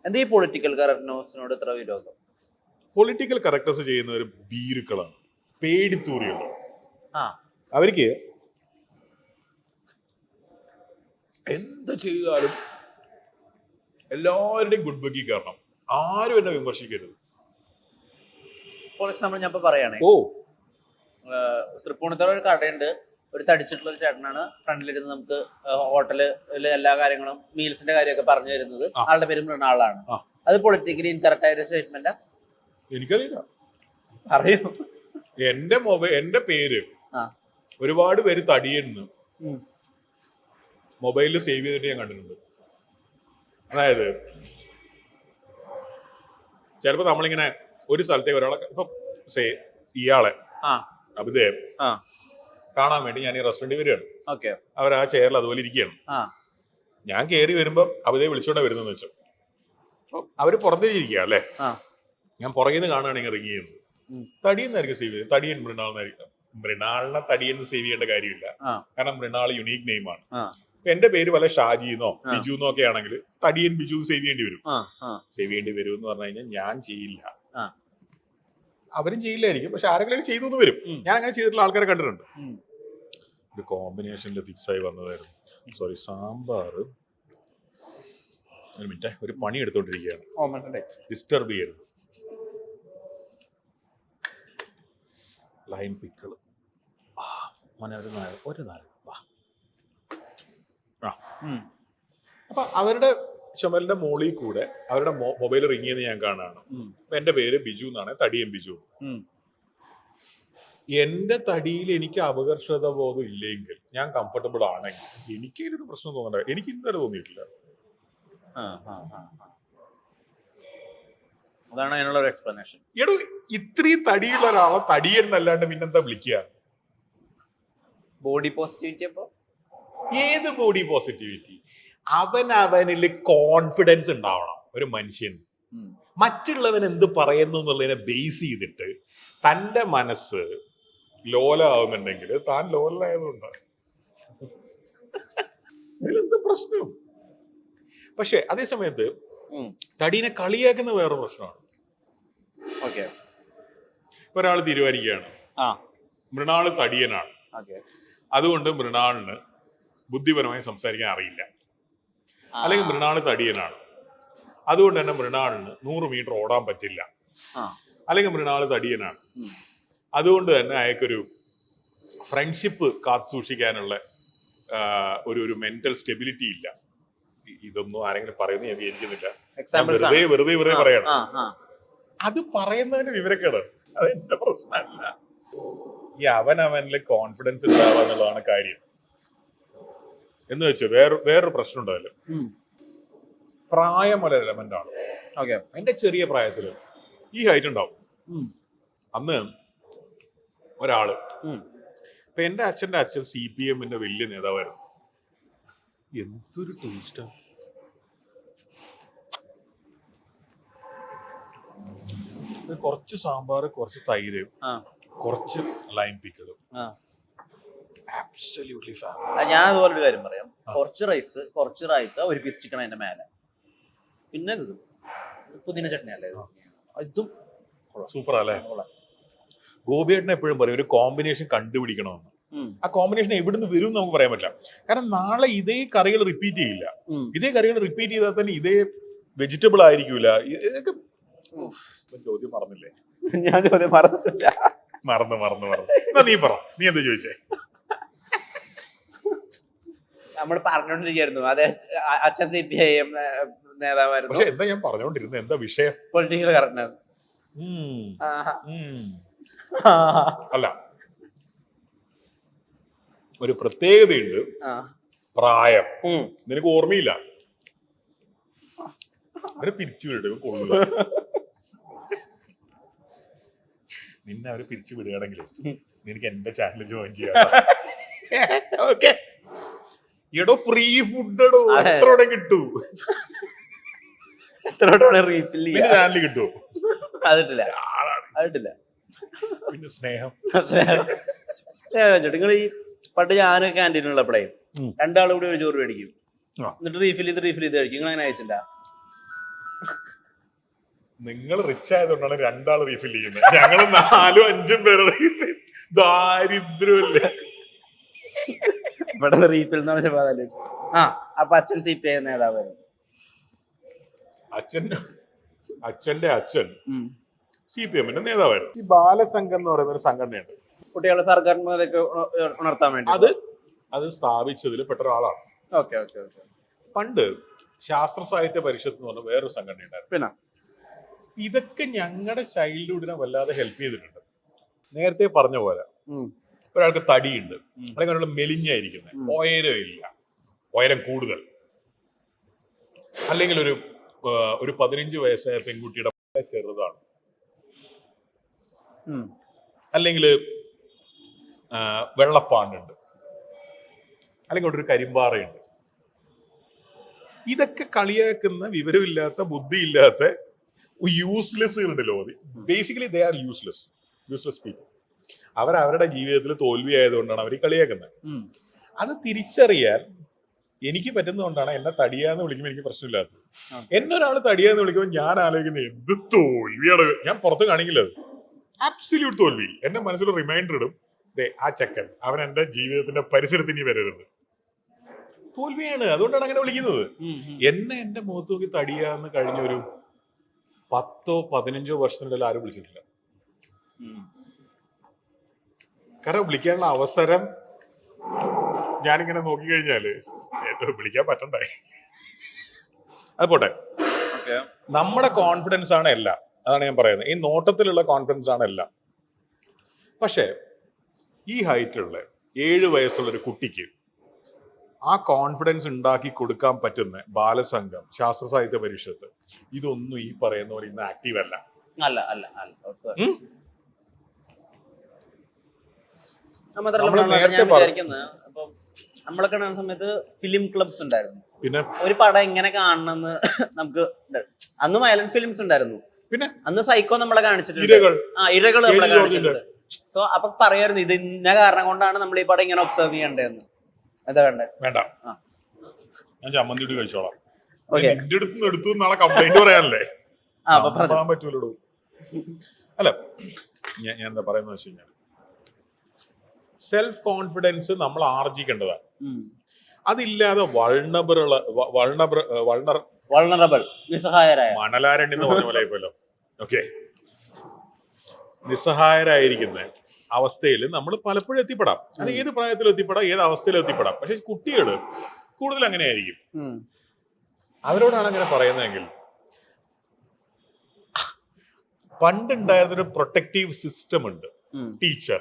എന്താ ഈ പൊളിറ്റിക്കൽ കറക്റ്റ്നെസ്സിനോട് ഇത്ര വിരോധം? പൊളിറ്റിക്കൽ കറക്റ്റ്നസ് ചെയ്യുന്നവർ ഭീരുക്കളാണ്, പേടിത്തൂറിയാണ്. ആ അവർക്ക് എന്ത് ചെയ്താലും എല്ലാവരുടെയും ഗുഡ് ബുക്കിൽ കയറണം, ആരും എന്നെ വിമർശിക്കരുത്. ഫോർ എക്സാമ്പിൾ ഞാൻ ഇപ്പൊ പറയുകയാണെ, ഓ തൃപ്പൂണിത്തുറ ഒരു കടയുണ്ട്, ഒരു തടിച്ചിട്ടുള്ള ഒരു ചേട്ടനാണ് ഫ്രണ്ടിലിരുന്ന് നമുക്ക് ഹോട്ടലിലെ എല്ലാ കാര്യങ്ങളും മീൽസിന്റെ കാര്യമൊക്കെ പറഞ്ഞു തരുന്നത്. ആളുടെ പേര് മൃണാളാണ്. അത് പൊളിറ്റിക്കലി ഇൻകറക്റ്റ് ആയ ഒരു സ്റ്റേറ്റ്മെന്റാ? എനിക്കറിയില്ല, അറിയോ? എന്റെ പേര് ഒരുപാട് പേര് തടിയെന്ന് മൊബൈലിൽ സേവ് ചെയ്തിട്ട് ഞാൻ കണ്ടിട്ടുണ്ട്. അതായത് ചിലപ്പോ നമ്മളിങ്ങനെ ഒരു സ്ഥലത്തേക്ക് ഒരാളെ ഇപ്പൊ ഇയാളെ അഭിദേവ് കാണാൻ വേണ്ടി ഞാൻ ഈ റെസ്റ്റോറന്റ് വരികയാണ്. അവർ ആ ചെയറിൽ അതുപോലെ ഇരിക്കുകയാണ്. ഞാൻ കയറി വരുമ്പോ അഭിദേവ് വിളിച്ചോണ്ടാ വരുന്നെന്ന് വെച്ചു. അവര് പുറത്തേരിക്കുക അല്ലേ, ഞാൻ പുറകിൽ നിന്ന് കാണുകയാണെങ്കിൽ റിങ് ചെയ്യുന്നത് തടിയെന്നായിരിക്കും സേവ് ചെയ്തത്. തടിയൻ മൃണാളെന്നായിരിക്കും. മൃണാളിനെ തടിയെന്ന് സേവ് ചെയ്യേണ്ട കാര്യമില്ല, കാരണം മൃണാൾ യുണീക് നെയിമാണ്. എന്റെ പേര് വല്ല ഷാജിന്നോ ബിജുന്നോ ഒക്കെ ആണെങ്കിൽ തടിയൻ ബിജു സേവ് ചെയ്യേണ്ടി വരും. സേവ് ചെയ്യേണ്ടി വരും എന്ന് പറഞ്ഞു കഴിഞ്ഞാൽ ഞാൻ ചെയ്യില്ല, അവരും ചെയ്യില്ലായിരിക്കും, പക്ഷെ ആരെങ്കിലും ചെയ്തു എന്ന് വരും. ഞാൻ അങ്ങനെ ചെയ്തിട്ടുള്ള ആൾക്കാരെ കണ്ടിട്ടുണ്ട്. ഒരു കോമ്പിനേഷനിൽ ഫിക്സ് ആയി വന്നതായിരുന്നു. സോറി, സാമ്പാർ. ഒരു മിനിറ്റ്, ഒരു പണി എടുത്തോണ്ടിരിക്കുകയാണ്, ഡിസ്റ്റർബ് ചെയ്യരുത്. ലൈൻ പിക്കിള്, ഒരു നാല്. അപ്പൊ അവരുടെ ചുമലിന്റെ മോളിൽ കൂടെ അവരുടെ മൊബൈൽ റിങ് ചെയ്യുന്ന ഞാൻ കാണാണ്. എന്റെ പേര് ബിജു എന്നാണ്, തടിയൻ ബിജു. എന്റെ തടിയിൽ എനിക്ക് അപകർഷത ബോധം ഇല്ലെങ്കിൽ, ഞാൻ കംഫർട്ടബിൾ ആണെങ്കിൽ എനിക്ക് ഇതിനൊരു പ്രശ്നം തോന്നണ്ട. എനിക്ക് ഇന്നലെ തോന്നിയിട്ടില്ല. അതാണ് അതിനുള്ള ഒരു എക്സ്പ്ലനേഷൻ. എടോ, ഇത്രയും തടിയുള്ള ഒരാളെ തടിയൻ എന്നല്ലാണ്ട് പിന്നെന്താ വിളിക്കുക? Body positivity. അപ്പൊ ഏത് ബോഡി പോസിറ്റിവിറ്റി? അവനിൽ കോൺഫിഡൻസ് ഉണ്ടാവണം ഒരു മനുഷ്യൻ. മറ്റുള്ളവൻ എന്ത് പറയുന്നു എന്നുള്ളതിനെ ബേസ് ചെയ്തിട്ട് തന്റെ മനസ്സ് ലോലാവുന്നുണ്ടെങ്കിൽ താൻ ലോലായതുകൊണ്ട് അതിലെന്ത് പ്രശ്നം? പക്ഷെ അതേ സമയത്ത് തടീനെ കളിയാക്കുന്ന വേറെ പ്രശ്നമാണ്. ഒരാൾ തീരുമാനിക്കുകയാണ് മൃണാള് തടിയനാണ്, അതുകൊണ്ട് മൃണാളിന് ബുദ്ധിപരമായി സംസാരിക്കാൻ അറിയില്ല. അല്ലെങ്കിൽ മൃണാള് തടിയനാണ്, അതുകൊണ്ട് തന്നെ മൃണാളിന് 100 മീറ്റർ ഓടാൻ പറ്റില്ല. അല്ലെങ്കിൽ മൃണാള് തടിയനാണ്, അതുകൊണ്ട് തന്നെ അയാൾക്കൊരു ഫ്രണ്ട്ഷിപ്പ് കാത്തു സൂക്ഷിക്കാനുള്ള ഒരു മെന്റൽ സ്റ്റെബിലിറ്റി ഇല്ല. ഇതൊന്നും ആരെങ്കിലും പറയുന്നത് ഞാൻ വിചാരിക്കുന്നില്ല, വെറുതെ പറയണം. അത് പറയുന്നതിന് വിവരക്കേടാണ്, അത് എന്റെ പ്രശ്നമല്ല. ഈ അവനിൽ കോൺഫിഡൻസ് ഉണ്ടാവുക എന്നുള്ളതാണ് കാര്യം. എന്ന് വെച്ചാൽ വേറൊരു പ്രശ്നം ഉണ്ടാവില്ല. പ്രായം ഒരു എലമെന്റ് ആണ്. എന്റെ ചെറിയ പ്രായത്തില് ഈ ഹൈറ്റ് ഉണ്ടാവും. അന്ന് ഒരാള്, ഇപ്പൊ എന്റെ അച്ഛന്റെ അച്ഛൻ CPM-ന്റെ വലിയ നേതാവായിരുന്നു. എന്തൊരു ടേസ്റ്റാ! കുറച്ച് സാമ്പാർ, കുറച്ച് തൈര്, കുറച്ച് ലൈം പിക്കിളും. ഞാൻ അതുപോലെ ഒരു കാര്യം പറയാം. കുറച്ച് റൈസ്, കുറച്ച് റായ്ത്ത, ഒരു പീസ് ചിക്കൻ അതിന്റെ മേലെ, പിന്നെ ഇത് പുതിന ചട്നി അല്ലേ, ഇതും സൂപ്പർ അല്ലേ? ഗോപിയേട്ടൻ എപ്പോഴും പറയും ഒരു കോമ്പിനേഷൻ കണ്ടുപിടിക്കണമെന്ന്. ആ കോമ്പിനേഷൻ എവിടുന്ന് വരും നമുക്ക് പറയാൻ പറ്റില്ല, കാരണം നാളെ ഇതേ കറികൾ റിപ്പീറ്റ് ചെയ്യില്ല. ഇതേ കറികൾ റിപ്പീറ്റ് ചെയ്താൽ തന്നെ ഇതേ വെജിറ്റബിൾ ആയിരിക്കൂല. ഇതൊക്കെ ചോദ്യം മറന്നില്ലേ? ഞാൻ ചോദ്യം മറന്നിട്ടില്ല. മറന്നു. നീ പറ, നീ എന്താ ചോദിച്ചേ? നമ്മൾ പറഞ്ഞോണ്ടിരിക്കുന്നു അതെ, അച്ഛൻ CPIM നേതാവായിരുന്നു. പക്ഷെ എന്താ ഞാൻ പറഞ്ഞോണ്ടിരുന്നത്? എന്താ വിഷയം? പൊളിറ്റിക്കൽ കറക്റ്റ്നസ് അല്ല, ഒരു പ്രത്യേകതയുണ്ട്, പ്രായം. നിനക്ക് ഓർമ്മയില്ല, അവരെ പിരിച്ചു വിടുക കൊള്ളൂല. നിന്നെ അവര് പിരിച്ചു വിടുകയാണെങ്കിൽ നിനക്ക് എന്റെ ചാനൽ ജോയിൻ ചെയ്യാം. എടോ, ഫ്രീ ഫുഡ് എത്ര കിട്ടൂ? ചാനൽ കിട്ടുമോ? അതിട്ടില്ല. പിന്നെ സ്നേഹം. നിങ്ങൾ ഈ പണ്ട് ഞാൻ ക്യാൻറ്റീനുള്ളപ്പോഴേ രണ്ടാളും കൂടി ഒരു ചോറ് മേടിക്കും, എന്നിട്ട് റീഫിൽ ചെയ്ത് കഴിക്കും. നിങ്ങൾ അങ്ങനെ അയച്ചില്ല? നിങ്ങൾ റിച്ച് ആയതുകൊണ്ടാണ് 2 ആൾ റീഫിൽ ചെയ്യുന്നത്. ഞങ്ങൾ 4 5 പേര് റീഫിൽ. ദാരിദ്ര്യമല്ലേ. ഇവിടെ റീഫിൽ എന്ന് പറഞ്ഞ അപ്പൊ അച്ഛൻ CPI നേതാവായിരുന്നു. അച്ഛന്റെ അച്ഛൻ CPM നേതാവായിരുന്നു. ഈ ബാലസംഘം എന്ന് പറയുന്ന ഒരു സംഘടനയുണ്ട്, കുട്ടികളെ സർഗാത്മകതയൊക്കെ ഉണർത്താൻ വേണ്ടി. അത് സ്ഥാപിച്ചതിൽ പെട്ട ഒരാളാണ്. Okay okay okay. പണ്ട് ശാസ്ത്ര സാഹിത്യ പരിഷത്ത് എന്ന് പറഞ്ഞ വേറൊരു സംഘടന ഉണ്ടായിരുന്നു. പിന്നെ ഇതൊക്കെ ഞങ്ങളുടെ ചൈൽഡ്ഹുഡിനെ വല്ലാതെ ഹെൽപ്പ് ചെയ്തിട്ടുണ്ട്. നേരത്തെ പറഞ്ഞ പോലെ ഒരാൾക്ക് തടിയുണ്ട്, അല്ലെങ്കിൽ ഒരാൾ മെലിഞ്ഞായിരിക്കുന്നത്, ഉയരം കൂടുതൽ, അല്ലെങ്കിൽ ഒരു 15 വയസ്സായ പെൺകുട്ടിയുടെ ചെറുതാണ്, അല്ലെങ്കിൽ വെള്ളപ്പാണ്ടുണ്ട്, അല്ലെങ്കിൽ ഒരു കരിമ്പാറയുണ്ട്. ഇതൊക്കെ കളിയാക്കുന്ന വിവരമില്ലാത്ത ബുദ്ധിയില്ലാത്ത യൂസ്ലെസ്സുകളുണ്ടല്ലോ. Basically they are useless people. അവരവരുടെ ജീവിതത്തിൽ തോൽവി ആയതുകൊണ്ടാണ് അവർ കളിയാക്കുന്നത്. അത് തിരിച്ചറിയാൻ എനിക്ക് പറ്റുന്നതുകൊണ്ടാണ് എന്നെ തടിയാന്ന് വിളിക്കുമ്പോൾ എനിക്ക് പ്രശ്നമില്ലാത്തത്. എന്നെ ഒരാൾ തടിയാന്ന് വിളിക്കുമ്പോൾ ഞാൻ ആലോചിക്കുന്നത് എന്ത് തോൽവിയാണ്. ഞാൻ പുറത്ത് കാണിക്കില്ല, അത് ആബ്സല്യൂട്ട് തോൽവി. എന്റെ മനസ്സിൽ റിമൈൻഡർ ഇടും, ആ ചെക്കൻ അവൻ എന്റെ ജീവിതത്തിന്റെ പരിസരത്തിന് വരരുത്. തോൽവിയാണ്, അതുകൊണ്ടാണ് അങ്ങനെ വിളിക്കുന്നത്. എന്റെ മുഖത്ത് നോക്കി തടിയാന്ന് കഴിഞ്ഞൊരു 10-15 വർഷത്തിനിടയിൽ ആരും വിളിച്ചിട്ടില്ല. കാരണം വിളിക്കാനുള്ള അവസരം ഞാനിങ്ങനെ നോക്കിക്കഴിഞ്ഞാല് വിളിക്കാൻ പറ്റണ്ടേ. അത് പോട്ടെ, നമ്മുടെ കോൺഫിഡൻസ് ആണ് എല്ലാം. അതാണ് ഞാൻ പറയുന്നത്. ഈ നോട്ടത്തിലുള്ള കോൺഫിഡൻസ് ആണ് എല്ലാം. പക്ഷെ ഈ ഹൈറ്റുള്ള 7 വയസ്സുള്ള ഒരു കുട്ടിക്ക് ആ കോൺഫിഡൻസ് ഉണ്ടാക്കി കൊടുക്കാൻ പറ്റുന്ന ബാലസംഘം, ശാസ്ത്ര സാഹിത്യ പരിഷത്ത്, ഇതൊന്നും ഈ പറയുന്ന പോലെ ഇന്ന് ആക്റ്റീവ് അല്ല. നമ്മളൊക്കെ കാണുന്ന സമയത്ത് ഫിലിം ക്ലബ്സ് ഉണ്ടായിരുന്നു. പിന്നെ ഒരു പടം എങ്ങനെ കാണണമെന്ന് നമുക്ക് അന്ന് വയലന്റ് ഫിലിംസ് ഉണ്ടായിരുന്നു. പിന്നെ അന്ന് സൈക്കോ നമ്മളെ കാണിച്ചിട്ടുണ്ട്, ഇരകൾ നമ്മളെ കാണിച്ചിട്ടുണ്ട്. സോ അപ്പൊ പറയായിരുന്നു ഇത് ഇന്ന കാരണം കൊണ്ടാണ് നമ്മൾ ഈ പടം ഇങ്ങനെ ഒബ്സർവ് ചെയ്യേണ്ടതെന്ന്. എന്താ വേണ്ടേ? വേണ്ട, ഞാൻ ചമ്മന്തി കഴിച്ചോളാം. എന്റെ അടുത്ത് എടുത്തു നാളെ കംപ്ലൈന്റ് പറയാനല്ലേ പറ്റൂലോ. അല്ല, ഞാൻ എന്താ പറയുന്നത് വെച്ച് കഴിഞ്ഞാൽ സെൽഫ് കോൺഫിഡൻസ് നമ്മൾ ആർജിക്കേണ്ടതാണ്. അതില്ലാതെ മണലാരണ്യം എന്ന് പറഞ്ഞ പോലെ ആയിപ്പോലോ. ഓക്കെ, നിസ്സഹായരായിരിക്കുന്ന അവസ്ഥയിൽ നമ്മൾ പലപ്പോഴും എത്തിപ്പെടാം. അത് ഏത് പ്രായത്തിലും എത്തിപ്പെടാം, ഏത് അവസ്ഥയിലും എത്തിപ്പെടാം. പക്ഷെ കുട്ടികൾ കൂടുതൽ അങ്ങനെയായിരിക്കും. അവരോടാണ് അങ്ങനെ പറയുന്നതെങ്കിൽ, പണ്ടുണ്ടായിരുന്നൊരു പ്രൊട്ടക്റ്റീവ് സിസ്റ്റം ഉണ്ട്. ടീച്ചർ,